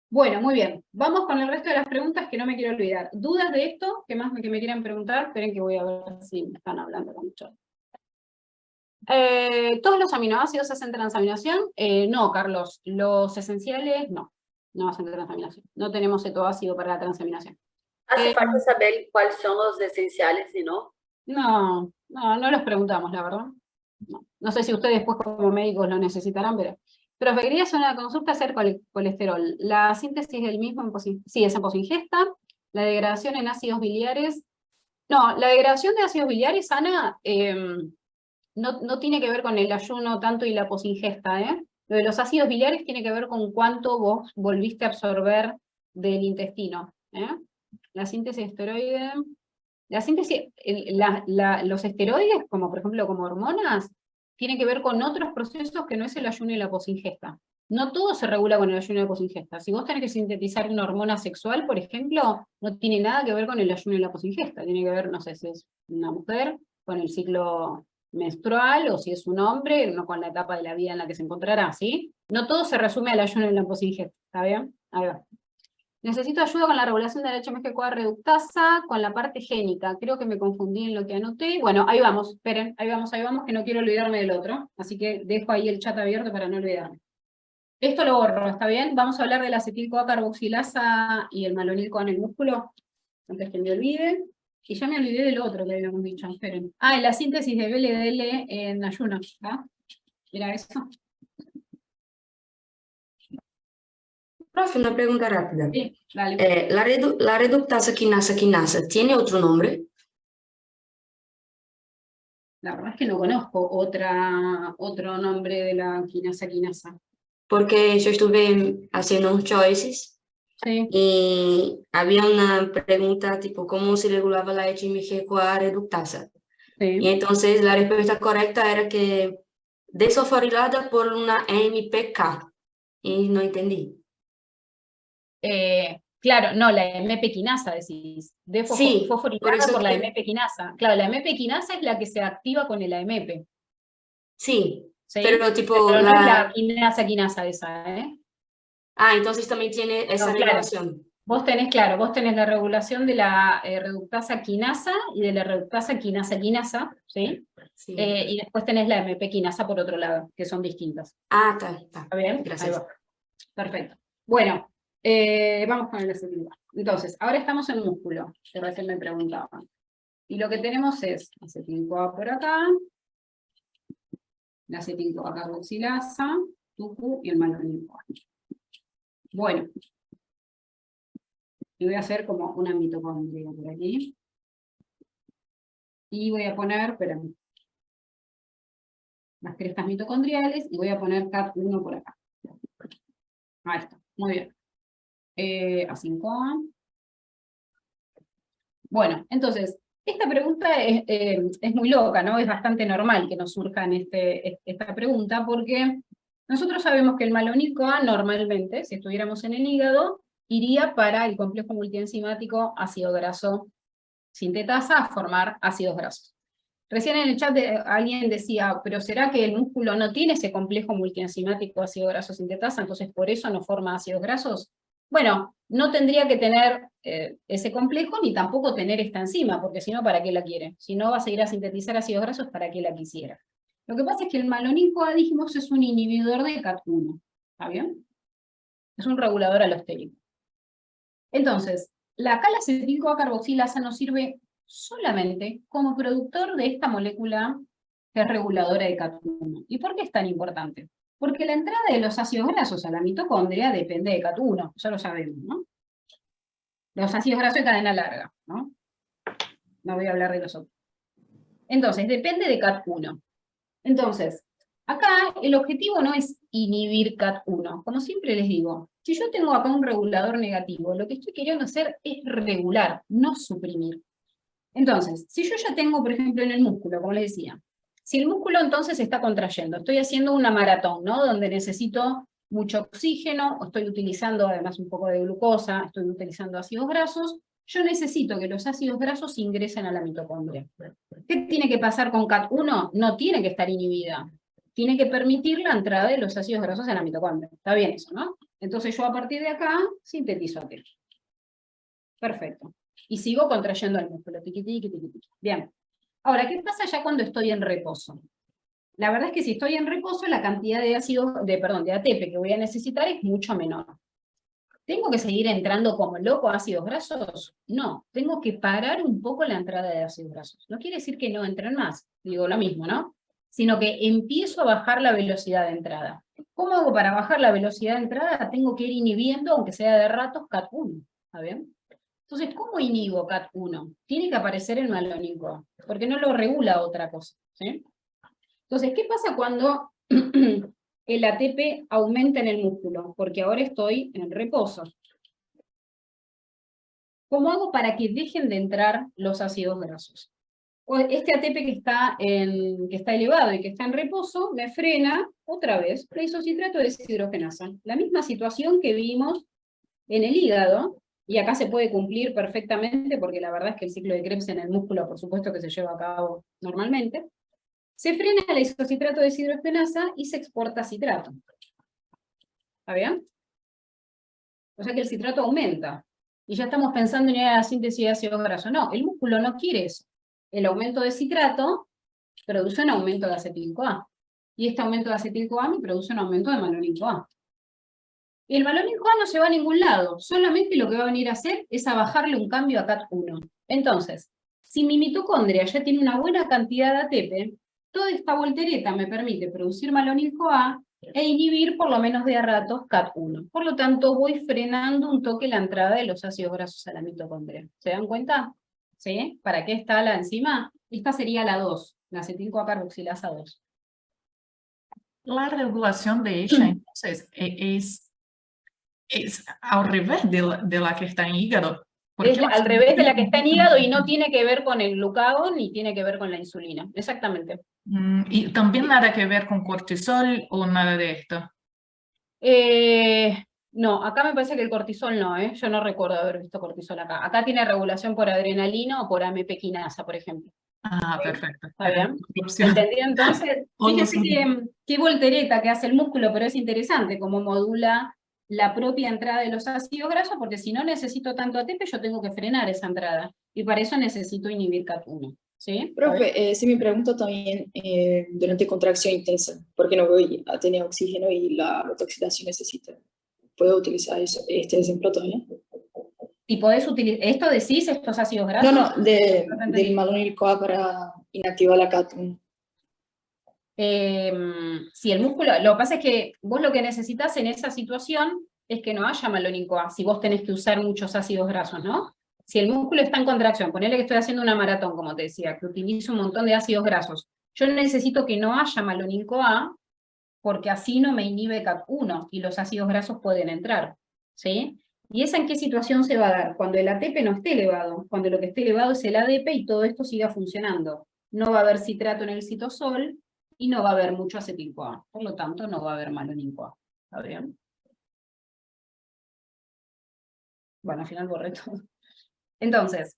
Bueno, muy bien. Vamos con el resto de las preguntas que no me quiero olvidar. ¿Dudas de esto? ¿Qué más que me quieran preguntar? Esperen que voy a ver si me están hablando con mucho. ¿Todos los aminoácidos hacen transaminación? No, Carlos. Los esenciales, no. No hacen transaminación. No tenemos cetoácido para la transaminación. ¿Hace falta saber cuáles son los esenciales y no? No los preguntamos, la verdad. No sé si ustedes después como médicos lo necesitarán, pero quería hacer una consulta acerca del colesterol. ¿La síntesis del mismo sí, es en posingesta? ¿La degradación en ácidos biliares? No, la degradación de ácidos biliares, Ana, no tiene que ver con el ayuno tanto y la posingesta, ¿eh? Lo de los ácidos biliares tiene que ver con cuánto vos volviste a absorber del intestino, ¿eh? La síntesis de esteroide... La síntesis, los esteroides, como por ejemplo como hormonas, tienen que ver con otros procesos que no es el ayuno y la posingesta. No todo se regula con el ayuno y la posingesta. Si vos tenés que sintetizar una hormona sexual, por ejemplo, no tiene nada que ver con el ayuno y la posingesta. Tiene que ver, no sé, si es una mujer, con el ciclo menstrual, o si es un hombre, no con la etapa de la vida en la que se encontrará, ¿sí? No todo se resume al ayuno y la posingesta, ¿está bien? Ahí va. Necesito ayuda con la regulación de la HMG-CoA reductasa, con la parte génica. Creo que me confundí en lo que anoté. Bueno, ahí vamos, esperen, ahí vamos, que no quiero olvidarme del otro. Así que dejo ahí el chat abierto para no olvidarme. Esto lo borro, ¿está bien? Vamos a hablar de la acetil-CoA carboxilasa y el malonil-CoA en el músculo, antes que me olvide. Y ya me olvidé del otro que habíamos dicho, esperen. Ah, y la síntesis de BLDL en ayuno, ¿está? Mira eso. Profe, una pregunta rápida. Sí, dale. La reductasa quinasa, ¿tiene otro nombre? La verdad es que no conozco otro nombre de la quinasa. Porque yo estuve haciendo un choices Sí. y había una pregunta tipo, ¿cómo se regulaba la HMG-CoA reductasa? Sí. Y entonces la respuesta correcta era que desfosforilada por una MPK. Y no entendí. Claro, no, la MP quinasa decís. Sí, por Fosforilada eso por la que... MP quinasa. Claro, la MP quinasa es la que se activa con el AMP. Sí, ¿Sí? pero tipo Pero no es la quinasa esa, ¿eh? Ah, entonces también tiene esa No, claro. regulación. Vos tenés la regulación de la reductasa quinasa y de la reductasa quinasa, ¿sí? Sí. Y después tenés la MP quinasa por otro lado, que son distintas. Ah, está. ¿Está bien? Gracias. Ahí va. Perfecto. Bueno, vamos con el acetil. Entonces, ahora estamos en músculo, que recién me preguntaban. Y lo que tenemos es acetil-CoA por acá, la acetil-CoA carboxilasa, TUCU y el malonil-CoA. Bueno, y voy a hacer como una mitocondria por aquí. Y voy a poner, espérame. las crestas mitocondriales, y voy a poner CAT1 por acá. Ahí está, muy bien. A5A. Bueno, entonces, esta pregunta es muy loca, ¿no? Es bastante normal que nos surja en esta pregunta, porque nosotros sabemos que el malonico A normalmente, si estuviéramos en el hígado, iría para el complejo multienzimático ácido graso sintetasa a formar ácidos grasos. Recién en el chat alguien decía, pero ¿será que el músculo no tiene ese complejo multienzimático ácido graso sintetasa, entonces por eso no forma ácidos grasos? Bueno, no tendría que tener ese complejo, ni tampoco tener esta enzima, porque si no, ¿para qué la quiere? Si no va a seguir a sintetizar ácidos grasos, ¿para qué la quisiera? Lo que pasa es que el malonico A, dijimos, es un inhibidor de CAT1, ¿está bien? Es un regulador alostérico. Entonces, la cal-acetilco A-carboxilasa nos sirve solamente como productor de esta molécula que es reguladora de CAT1. ¿Y por qué es tan importante? Porque la entrada de los ácidos grasos a la mitocondria depende de CAT1, ya lo sabemos, ¿no? Los ácidos grasos de cadena larga, ¿no? No voy a hablar de los otros. Entonces, depende de CAT1. Entonces, acá el objetivo no es inhibir CAT1, como siempre les digo. Si yo tengo acá un regulador negativo, lo que estoy queriendo hacer es regular, no suprimir. Entonces, si yo ya tengo, por ejemplo, en el músculo, como les decía, si el músculo entonces está contrayendo, estoy haciendo una maratón, ¿no? Donde necesito mucho oxígeno, o estoy utilizando además un poco de glucosa, estoy utilizando ácidos grasos, yo necesito que los ácidos grasos ingresen a la mitocondria. ¿Qué tiene que pasar con CAT1? No tiene que estar inhibida. Tiene que permitir la entrada de los ácidos grasos a la mitocondria. Está bien eso, ¿no? Entonces yo a partir de acá sintetizo aquello. Perfecto. Y sigo contrayendo el músculo. Tiqui, tiqui, tiqui, tiqui. Bien. Ahora, ¿qué pasa ya cuando estoy en reposo? La verdad es que si estoy en reposo, la cantidad de de ATP que voy a necesitar es mucho menor. ¿Tengo que seguir entrando como loco ácidos grasos? No, tengo que parar un poco la entrada de ácidos grasos. No quiere decir que no entren más, digo lo mismo, ¿no? Sino que empiezo a bajar la velocidad de entrada. ¿Cómo hago para bajar la velocidad de entrada? Tengo que ir inhibiendo, aunque sea de ratos, CAT1, ¿está bien? Entonces, ¿cómo inhibo CAT1? Tiene que aparecer el malonico, porque no lo regula otra cosa, ¿sí? Entonces, ¿qué pasa cuando el ATP aumenta en el músculo? Porque ahora estoy en reposo. ¿Cómo hago para que dejen de entrar los ácidos grasos? Este ATP que está elevado y que está en reposo, me frena otra vez la isocitrato de deshidrogenasa. La misma situación que vimos en el hígado, y acá se puede cumplir perfectamente, porque la verdad es que el ciclo de Krebs en el músculo, por supuesto que se lleva a cabo normalmente. Se frena el isocitrato de deshidrogenasa y se exporta citrato. ¿Está bien? O sea que el citrato aumenta. Y ya estamos pensando en la síntesis de ácidos grasos. No, el músculo no quiere eso. El aumento de citrato produce un aumento de acetil-CoA. Y este aumento de acetil-CoA me produce un aumento de malonico-A. Y el malonico-A no se va a ningún lado. Solamente lo que va a venir a hacer es a bajarle un cambio a CAT1. Entonces, si mi mitocondria ya tiene una buena cantidad de ATP, toda esta voltereta me permite producir malonico-A e inhibir por lo menos de a ratos CAT1. Por lo tanto, voy frenando un toque la entrada de los ácidos grasos a la mitocondria. ¿Se dan cuenta? ¿Sí? ¿Para qué está la enzima? Esta sería la 2, la acetil-CoA-carboxilasa 2. La regulación de ella, entonces, es al revés de la que está en hígado. Es al revés de la que está en hígado y no tiene que ver con el glucagón ni tiene que ver con la insulina. Exactamente. Y también nada que ver con cortisol o nada de esto. No, acá me parece que el cortisol no, yo no recuerdo haber visto cortisol acá. Acá tiene regulación por adrenalina o por AMP quinasa, por ejemplo. Ah, perfecto. ¿Está bien? ¿Entendido? Entonces, fíjense qué voltereta que hace el músculo, pero es interesante cómo modula la propia entrada de los ácidos grasos, porque si no necesito tanto ATP, yo tengo que frenar esa entrada. Y para eso necesito inhibir CAT1. ¿Sí? Profe, si me pregunto también durante contracción intensa, porque no voy a tener oxígeno y la oxidación necesita. ¿Puedo utilizar este ejemplo también? ¿Y podés utilizar, esto decís, estos ácidos grasos? No, del malonico-A para inactivar la CAT1. Si el músculo, lo que pasa es que vos lo que necesitas en esa situación es que no haya malonico-A, si vos tenés que usar muchos ácidos grasos, ¿no? Si el músculo está en contracción, ponele que estoy haciendo una maratón, como te decía, que utilizo un montón de ácidos grasos, Yo necesito que no haya malonyl-CoA, porque así no me inhibe CAT1 y los ácidos grasos pueden entrar, ¿sí? ¿Y esa en qué situación se va a dar? Cuando el ATP no esté elevado, cuando lo que esté elevado es el ADP y todo esto siga funcionando. No va a haber citrato en el citosol y no va a haber mucho acetil-CoA, por lo tanto no va a haber malonyl-CoA. ¿Está bien? Bueno, al final borré todo. Entonces,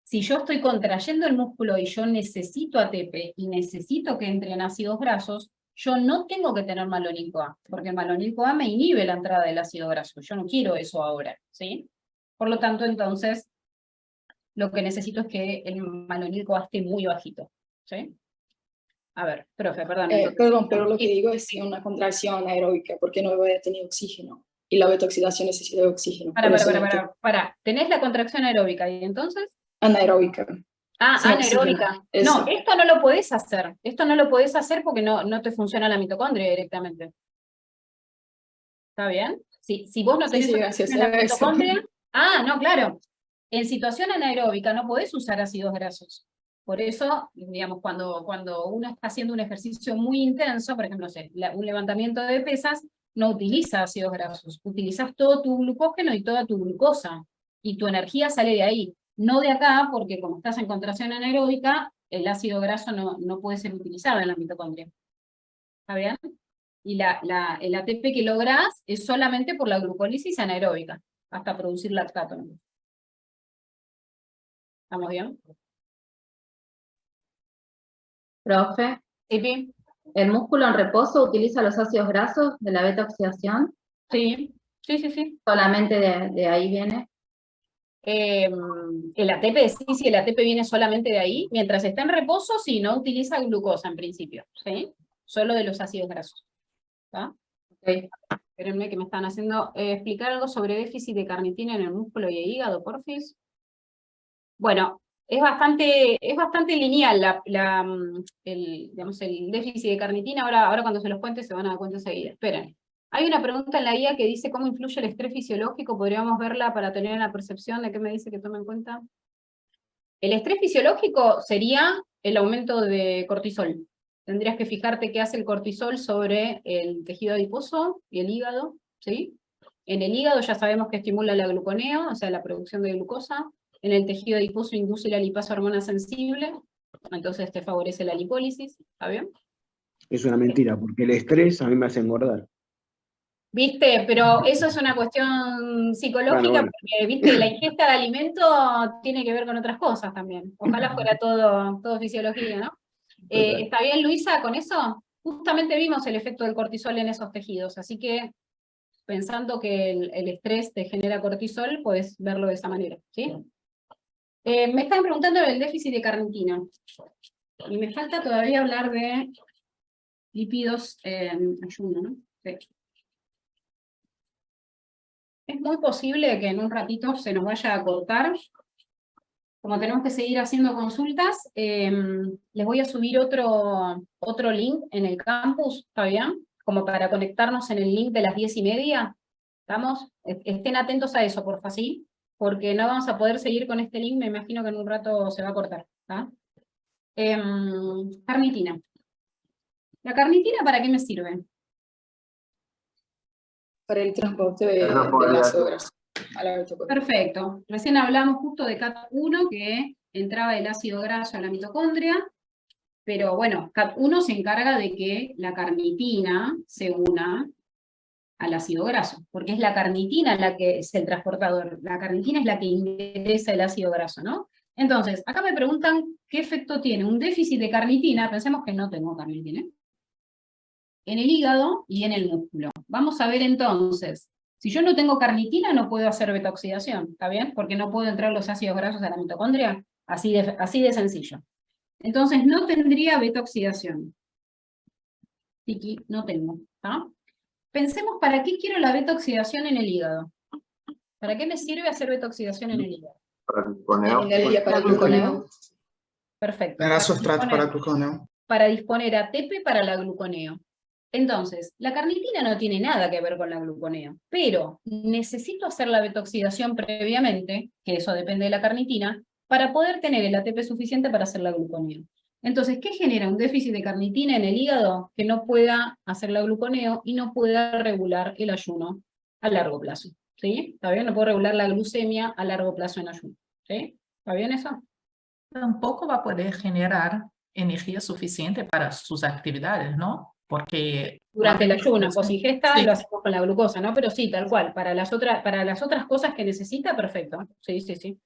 si yo estoy contrayendo el músculo y yo necesito ATP y necesito que entren ácidos grasos, yo no tengo que tener malonyl-CoA, porque el malonyl-CoA me inhibe la entrada del ácido graso. Yo no quiero eso ahora, ¿sí? Por lo tanto, entonces, lo que necesito es que el malonyl-CoA esté muy bajito, ¿sí? A ver, profe, perdón. Perdón, pero lo que digo es que una contracción anaeróbica, porque no voy a tener oxígeno. Y la beta-oxidación necesita de oxígeno. Para. ¿Tenés la contracción aeróbica y entonces? Anaeróbica. Ah, Sí, anaeróbica. eso. No, esto no lo podés hacer. Esto no lo podés hacer porque no te funciona la mitocondria directamente. ¿Está bien? Si vos no tenés gracias la a eso. mitocondria... Ah, no, claro. En situación anaeróbica no podés usar ácidos grasos. Por eso, digamos, cuando uno está haciendo un ejercicio muy intenso, por ejemplo, no sé, un levantamiento de pesas, no utiliza ácidos grasos. Utilizas todo tu glucógeno y toda tu glucosa. Y tu energía sale de ahí. No de acá, porque como estás en contracción anaeróbica, el ácido graso no puede ser utilizado en la mitocondria. ¿Está bien? Y el ATP que lográs es solamente por la glucólisis anaeróbica, hasta producir lactato. ¿Estamos bien? Profe, ¿Sí? ¿el músculo en reposo utiliza los ácidos grasos de la beta-oxidación? Sí. ¿Solamente de ahí viene? El ATP, sí, el ATP viene solamente de ahí. Mientras está en reposo, sí, no utiliza glucosa en principio, ¿sí? Solo de los ácidos grasos. ¿Está? Okay. Espérenme que me están haciendo explicar algo sobre déficit de carnitina en el músculo y el hígado, porfis. Bueno, es bastante lineal digamos, el déficit de carnitina. Ahora cuando se los cuente se van a dar cuenta enseguida. Esperen. Hay una pregunta en la guía que dice cómo influye el estrés fisiológico. ¿Podríamos verla para tener una percepción de qué me dice que tome en cuenta? El estrés fisiológico sería el aumento de cortisol. Tendrías que fijarte qué hace el cortisol sobre el tejido adiposo y el hígado, ¿sí? En el hígado ya sabemos que estimula la gluconeo, o sea, la producción de glucosa. En el tejido adiposo induce la lipasa hormona sensible, entonces te favorece la lipólisis, ¿está bien? Es una mentira, porque el estrés a mí me hace engordar. ¿Viste? Pero eso es una cuestión psicológica, Bueno. porque, ¿viste? La ingesta de alimento tiene que ver con otras cosas también. Ojalá fuera todo fisiología, ¿no? ¿Está bien, Luisa, con eso? Justamente vimos el efecto del cortisol en esos tejidos, así que pensando que el estrés te genera cortisol, puedes verlo de esa manera, ¿sí? Me están preguntando el déficit de carnitina. Y me falta todavía hablar de lípidos en ayuno, ¿no? Sí. Es muy posible que en un ratito se nos vaya a cortar. Como tenemos que seguir haciendo consultas, les voy a subir otro link en el campus, ¿está bien? Como para conectarnos en el link de las 10:30. ¿Estamos? Estén atentos a eso, porfa, ¿sí? Porque no vamos a poder seguir con este link, me imagino que en un rato se va a cortar. ¿Está? Carnitina. ¿La carnitina para qué me sirve? Para el transporte del ácido graso a la mitocondria. Perfecto. Recién hablamos justo de CAT1, que entraba el ácido graso a la mitocondria, pero bueno, CAT1 se encarga de que la carnitina se una al ácido graso, porque es la carnitina la que es el transportador, la carnitina es la que ingresa el ácido graso, ¿no? Entonces, acá me preguntan qué efecto tiene un déficit de carnitina, pensemos que no tengo carnitina, en el hígado y en el músculo. Vamos a ver entonces, si yo no tengo carnitina no puedo hacer beta-oxidación, ¿está bien? Porque no puedo entrar los ácidos grasos a la mitocondria, así de sencillo. Entonces no tendría beta-oxidación. Tiki, no tengo, ¿está? Pensemos, ¿para qué quiero la beta-oxidación en el hígado? ¿Para qué me sirve hacer beta-oxidación en el hígado? Para el gluconeo. Energía para el gluconeo. Perfecto. Era sustrato para el gluconeo. Para disponer ATP para la gluconeo. Entonces, la carnitina no tiene nada que ver con la gluconeo, pero necesito hacer la beta-oxidación previamente, que eso depende de la carnitina, para poder tener el ATP suficiente para hacer la gluconeo. Entonces, ¿qué genera un déficit de carnitina en el hígado? Que no pueda hacer la gluconeo y no pueda regular el ayuno a largo plazo. ¿Sí? ¿Está bien? No puede regular la glucemia a largo plazo en ayuno. ¿Sí? ¿Está bien eso? Tampoco va a poder generar energía suficiente para sus actividades, ¿no? Porque Durante el ayuno, post ingesta, sí. lo hacemos con la glucosa, ¿no? Pero sí, tal cual. Para las otras cosas que necesita, perfecto. Sí, sí, sí.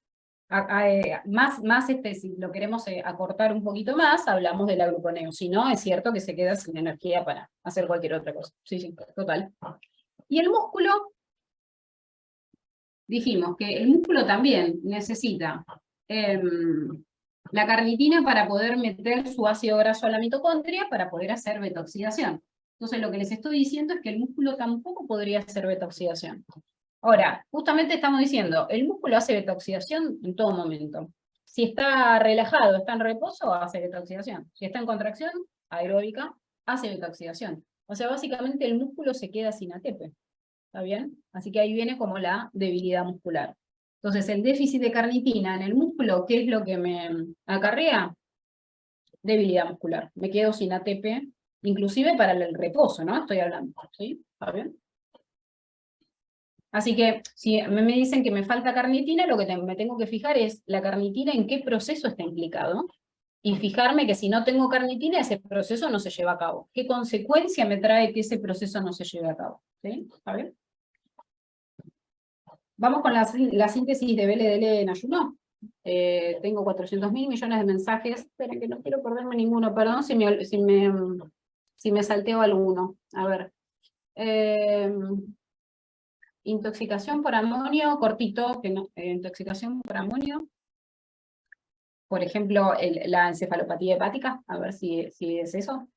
Si lo queremos acortar un poquito más, hablamos de la gluconeo. Si no, es cierto que se queda sin energía para hacer cualquier otra cosa. Sí, sí, total. Y el músculo, dijimos que el músculo también necesita la carnitina para poder meter su ácido graso a la mitocondria para poder hacer beta-oxidación. Entonces lo que les estoy diciendo es que el músculo tampoco podría hacer beta-oxidación. Ahora, justamente estamos diciendo, el músculo hace beta-oxidación en todo momento. Si está relajado, está en reposo, hace beta-oxidación. Si está en contracción aeróbica, hace beta-oxidación. O sea, básicamente el músculo se queda sin ATP. ¿Está bien? Así que ahí viene como la debilidad muscular. Entonces, el déficit de carnitina en el músculo, ¿qué es lo que me acarrea? Debilidad muscular. Me quedo sin ATP, inclusive para el reposo, ¿no? Estoy hablando, ¿sí? ¿Está bien? Así que, si me dicen que me falta carnitina, lo que me tengo que fijar es la carnitina en qué proceso está implicado, y fijarme que si no tengo carnitina, ese proceso no se lleva a cabo. ¿Qué consecuencia me trae que ese proceso no se lleve a cabo? ¿Sí? ¿Está bien? Vamos con la síntesis de BLDL en ayuno. Tengo 400.000 millones de mensajes. Esperen que no quiero perderme ninguno. Perdón si me salteo alguno. A ver. Intoxicación por amonio, cortito, que no, intoxicación por amonio. Por ejemplo, la encefalopatía hepática. A ver si es eso.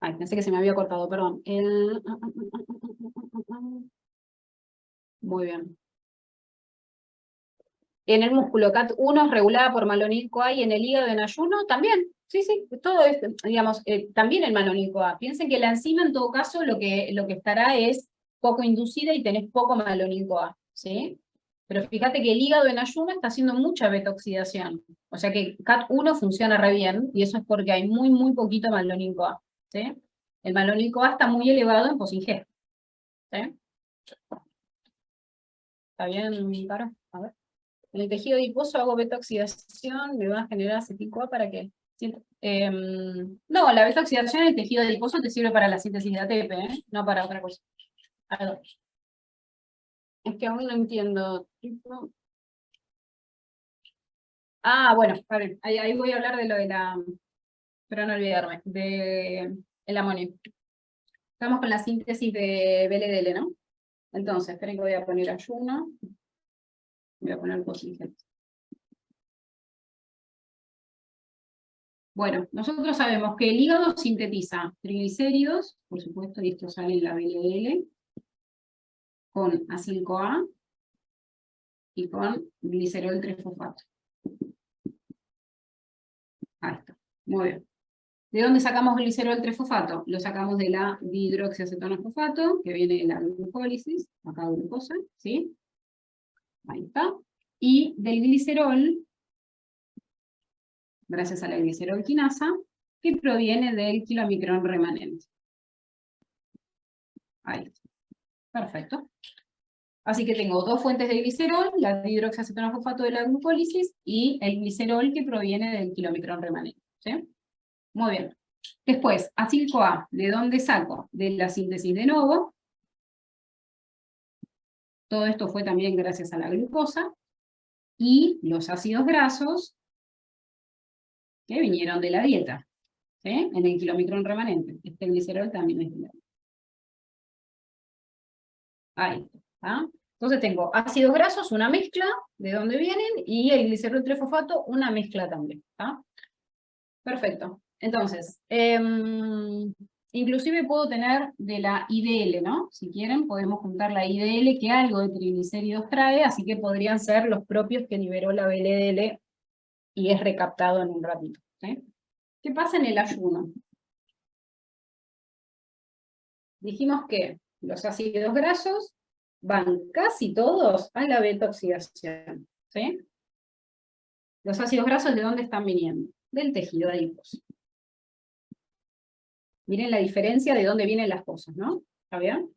Ay, pensé que se me había cortado, perdón. Muy bien. En el músculo CAT1 es regulada por malonil-CoA y en el hígado en ayuno también. Sí, sí, todo esto, digamos, también el malonil-CoA. Piensen que la enzima en todo caso lo que estará es poco inducida y tenés poco malonil-CoA, ¿sí? Pero fíjate que el hígado en ayuno está haciendo mucha beta-oxidación. O sea que CAT1 funciona re bien, y eso es porque hay muy, muy poquito malonil-CoA, ¿sí? El malonil-CoA está muy elevado en posingesta, ¿sí? ¿Está bien, Caro? A ver. En el tejido adiposo hago beta-oxidación, me va a generar acetil-CoA para que... no, la beta-oxidación en el tejido adiposo te sirve para la síntesis de ATP, no para otra cosa. Es que aún no entiendo. Ah, bueno, a ver, ahí voy a hablar de lo de la... Pero no olvidarme, de el amonio. Estamos con la síntesis de BLDL, ¿no? Entonces, esperen que voy a poner ayuno. Voy a poner posingesta. Bueno, nosotros sabemos que el hígado sintetiza triglicéridos, por supuesto, y esto sale en la BLDL, con acil-CoA y con glicerol 3-fosfato. Ahí está, muy bien. ¿De dónde sacamos glicerol 3-fosfato? Lo sacamos de la dihidroxiacetona-fosfato, que viene de la glucólisis, acá glucosa, ¿sí? Ahí está. Y del glicerol, gracias a la glicerol-quinasa, que proviene del kilomicrón remanente. Ahí está. Perfecto. Así que tengo dos fuentes de glicerol, la dihidroxiacetona-fosfato de la glucólisis y el glicerol que proviene del kilomicrón remanente, ¿sí? Muy bien. Después, acil-CoA, ¿de dónde saco? De la síntesis de Novo. Todo esto fue también gracias a la glucosa. Y los ácidos grasos que vinieron de la dieta, ¿sí? En el kilomicrón remanente. Este glicerol también es de ahí está. Entonces tengo ácidos grasos, una mezcla, de dónde vienen, y el glicerol 3-fosfato, una mezcla también. ¿Está? Perfecto. Entonces, inclusive puedo tener de la IDL, ¿no? Si quieren, podemos juntar la IDL, que algo de triglicéridos trae, así que podrían ser los propios que liberó la BLDL y es recaptado en un ratito, ¿sí? ¿Qué pasa en el ayuno? Dijimos que los ácidos grasos van casi todos a la beta-oxidación, ¿sí? Los ácidos grasos, ¿de dónde están viniendo? Del tejido adiposo. Miren la diferencia de dónde vienen las cosas, ¿no? ¿Está bien?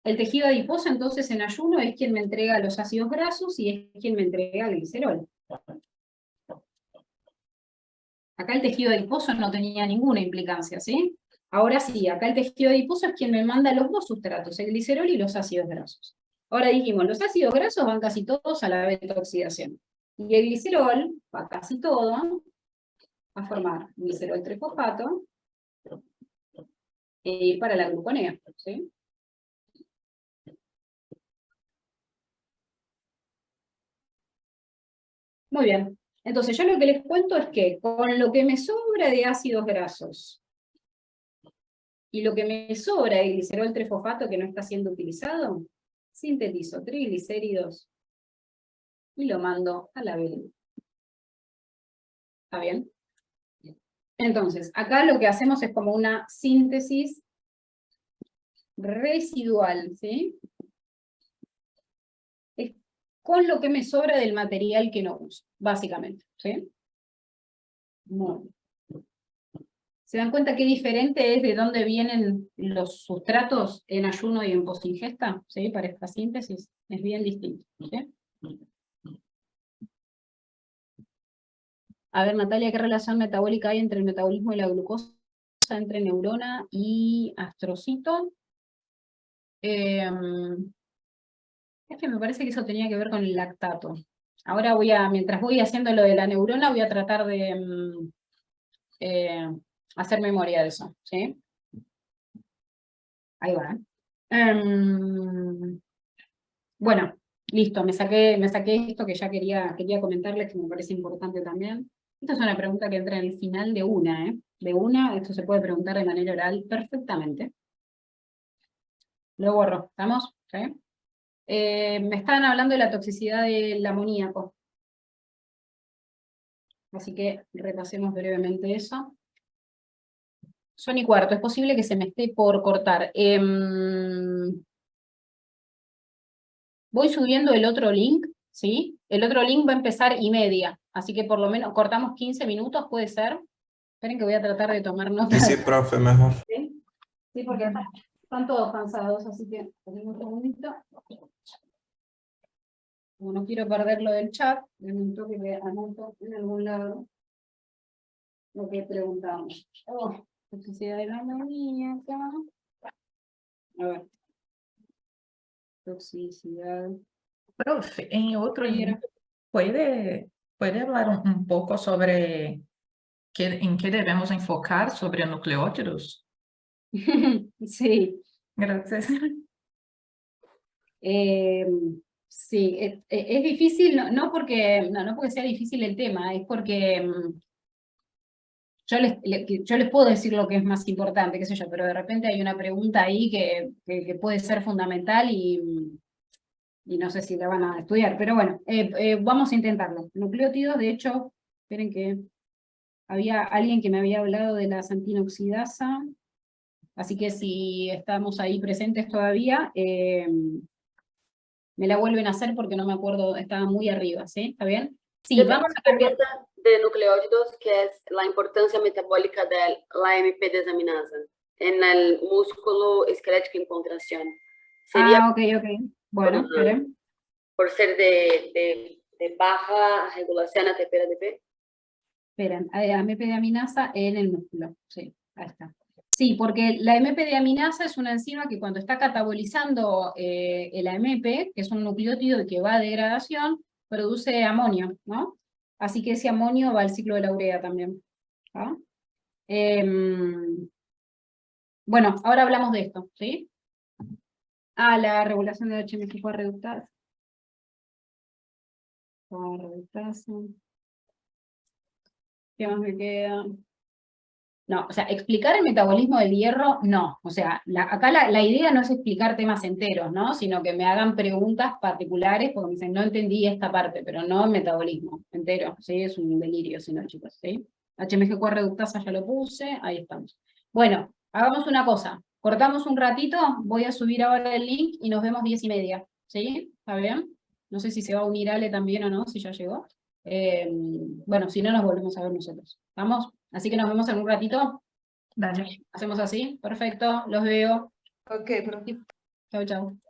El tejido adiposo, entonces, en ayuno es quien me entrega los ácidos grasos y es quien me entrega el glicerol. Acá el tejido adiposo no tenía ninguna implicancia, ¿sí? Ahora sí, acá el tejido adiposo es quien me manda los dos sustratos, el glicerol y los ácidos grasos. Ahora dijimos, los ácidos grasos van casi todos a la beta-oxidación. Y el glicerol va casi todo a formar glicerol trifosfato e ir para la gluconea, ¿sí? Muy bien. Entonces, yo lo que les cuento es que con lo que me sobra de ácidos grasos y lo que me sobra de glicerol trifosfato que no está siendo utilizado, sintetizo triglicéridos y lo mando a la vena. ¿Está bien? Entonces, acá lo que hacemos es como una síntesis residual, ¿sí? Es con lo que me sobra del material que no uso, básicamente, ¿sí? Muy bien. ¿Se dan cuenta qué diferente es de dónde vienen los sustratos en ayuno y en posingesta? ¿Sí? Para esta síntesis es bien distinto, ¿sí? A ver, Natalia, ¿qué relación metabólica hay entre el metabolismo y la glucosa, entre neurona y astrocito? Es que me parece que eso tenía que ver con el lactato. Ahora mientras voy haciendo lo de la neurona, voy a tratar de hacer memoria de eso, ¿sí? Ahí va. Bueno, listo, me saqué esto que ya quería comentarles, que me parece importante también. Esta es una pregunta que entra en el final de una, ¿eh? De una, esto se puede preguntar de manera oral perfectamente. Lo borro, ¿estamos? ¿Sí? Me estaban hablando de la toxicidad del amoníaco. Así que repasemos brevemente eso. Son y cuarto, es posible que se me esté por cortar. Voy subiendo el otro link, ¿sí? El otro link va a empezar 1:30, así que por lo menos cortamos 15 minutos, ¿puede ser? Esperen que voy a tratar de tomar nota. Sí, profe, mejor. ¿Sí? Sí, porque están todos cansados, así que un segundito. Como no quiero perder lo del chat, denme un toque que anoto en algún lado lo que preguntamos. Oh, toxicidad de la amoníaca. A ver. Toxicidad. Profe, en otro libro, ¿puede hablar un poco sobre en qué debemos enfocar sobre nucleótidos? Sí. Gracias. Sí, es difícil, no porque sea difícil el tema, es porque yo les puedo decir lo que es más importante, qué sé yo, pero de repente hay una pregunta ahí que puede ser fundamental y no sé si la van a estudiar, pero bueno, vamos a intentarlo. Nucleótidos, de hecho, esperen que había alguien que me había hablado de la xantinoxidasa, así que si estamos ahí presentes todavía, me la vuelven a hacer porque no me acuerdo, estaba muy arriba, ¿sí? ¿Está bien? Sí, Yo vamos tengo a cambiar. una pregunta de nucleótidos que es la importancia metabólica de la AMP desaminasa en el músculo esquelético en contracción. Sería Ok. Bueno, esperen. por ser de baja regulación ATP-ADP. Esperen, AMP de aminasa en el músculo, sí, ahí está. Sí, porque la AMP de aminasa es una enzima que cuando está catabolizando el AMP, que es un nucleótido que va a degradación, produce amonio, ¿no? Así que ese amonio va al ciclo de la urea también. ¿Ah? Bueno, ahora hablamos de esto, ¿sí? La regulación de HMG reductasa. ¿Qué más me queda? No, o sea, explicar el metabolismo del hierro, no. O sea, acá la idea no es explicar temas enteros, ¿no? Sino que me hagan preguntas particulares, porque me dicen, no entendí esta parte, pero no el metabolismo entero, ¿sí? Es un delirio, si no, chicos, ¿sí? HMG reductasa ya lo puse, ahí estamos. Bueno, hagamos una cosa, cortamos un ratito, voy a subir ahora el link y nos vemos 10:30, ¿sí? ¿Está bien? No sé si se va a unir Ale también o no, si ya llegó. Bueno, si no, nos volvemos a ver nosotros. ¿Vamos? Así que nos vemos en un ratito. Dale. Hacemos así. Perfecto. Los veo. Ok, profe. Chau, chau.